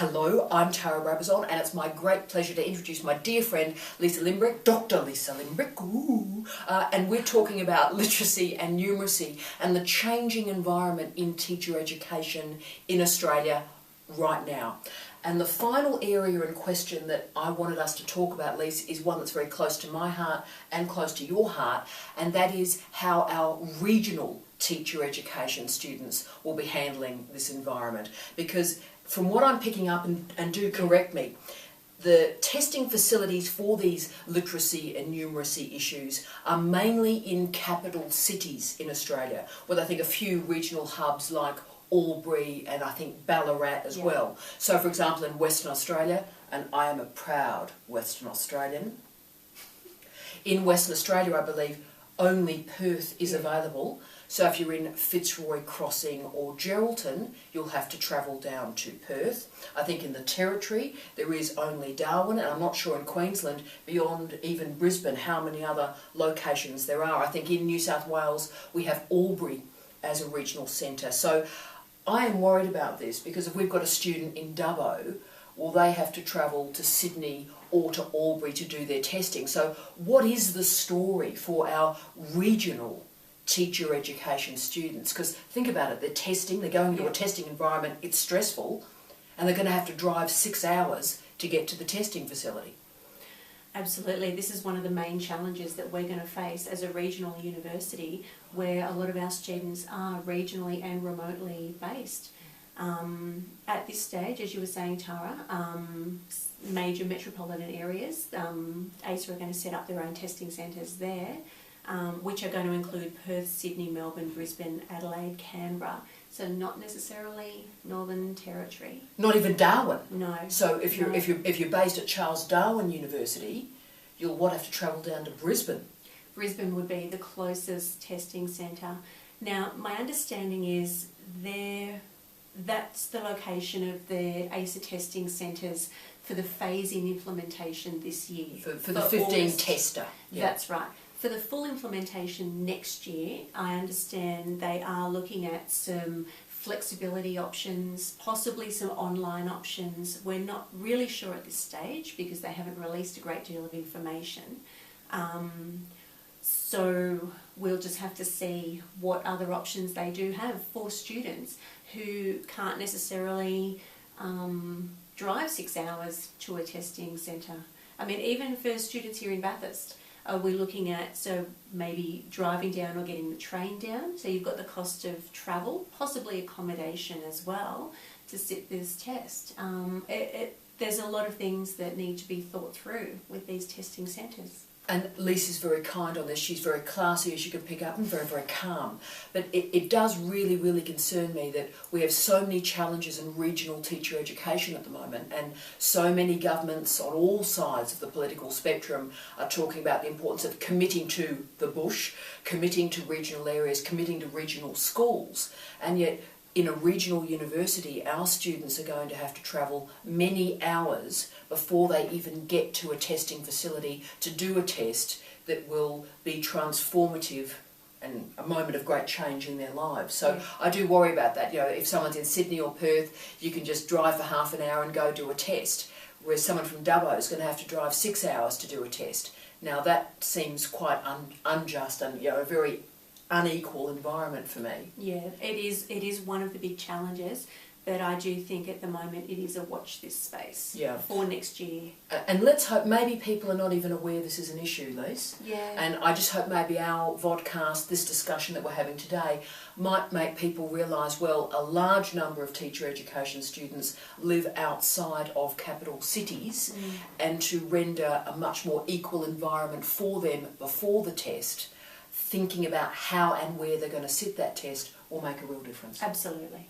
Hello, I'm Tara Brabazon, and it's my great pleasure to introduce my dear friend Lisa Limbrick, Dr. Lisa Limbrick, and we're talking about literacy and numeracy and the changing environment in teacher education in Australia right now. And the final area in question that I wanted us to talk about, Lisa, is one that's very close to my heart and close to your heart, and that is how our regional teacher education students will be handling this environment. Because from what I'm picking up, and do correct me, the testing facilities for these literacy and numeracy issues are mainly in capital cities in Australia, with I think a few regional hubs like Albury and I think Ballarat as well. So for example in Western Australia, and I am a proud Western Australian, in Western Australia I believe only Perth is available. So if you're in Fitzroy Crossing or Geraldton, you'll have to travel down to Perth. I think in the Territory there is only Darwin, and I'm not sure in Queensland, beyond even Brisbane, how many other locations there are. I think in New South Wales we have Albury as a regional centre. So I am worried about this because if we've got a student in Dubbo, well, they have to travel to Sydney or to Albury to do their testing. So what is the story for our regional teacher education students? Because think about it, they're testing, they're going into a testing environment, it's stressful, and they're going to have to drive 6 hours to get to the testing facility. Absolutely. This is one of the main challenges that we're going to face as a regional university, where a lot of our students are regionally and remotely based. At this stage, as you were saying, Tara, major metropolitan areas, ASA are going to set up their own testing centres there, which are going to include Perth, Sydney, Melbourne, Brisbane, Adelaide, Canberra. So not necessarily Northern Territory. Not even Darwin. No. So if you're based at Charles Darwin University, you'll have to travel down to Brisbane. Brisbane would be the closest testing centre. Now, my understanding is that's the location of the ASA testing centres for the phase-in implementation this year. For the 15 tester. Yeah. That's right. For the full implementation next year, I understand they are looking at some flexibility options, possibly some online options. We're not really sure at this stage because they haven't released a great deal of information. So we'll just have to see what other options they do have for students who can't necessarily drive 6 hours to a testing centre. I mean, even for students here in Bathurst, we're looking at maybe driving down or getting the train down. So you've got the cost of travel, possibly accommodation as well, to sit this test. There's a lot of things that need to be thought through with these testing centres. And Lisa's very kind on this. She's very classy, as you can pick up, and very, very calm. But it does really, really concern me that we have so many challenges in regional teacher education at the moment, and so many governments on all sides of the political spectrum are talking about the importance of committing to the bush, committing to regional areas, committing to regional schools. And yet, in a regional university, our students are going to have to travel many hours before they even get to a testing facility to do a test that will be transformative and a moment of great change in their lives. So I do worry about that. You know, if someone's in Sydney or Perth, you can just drive for half an hour and go do a test, whereas someone from Dubbo is going to have to drive 6 hours to do a test. Now that seems quite unjust and a very unequal environment for me. Yeah, it is one of the big challenges, but I do think at the moment it is a watch this space for next year. And let's hope maybe people are not even aware this is an issue, Lise. Yeah. And I just hope maybe our vodcast, this discussion that we're having today, might make people realise, well, a large number of teacher education students live outside of capital cities, and to render a much more equal environment for them before the test, thinking about how and where they're going to sit that test will make a real difference. Absolutely.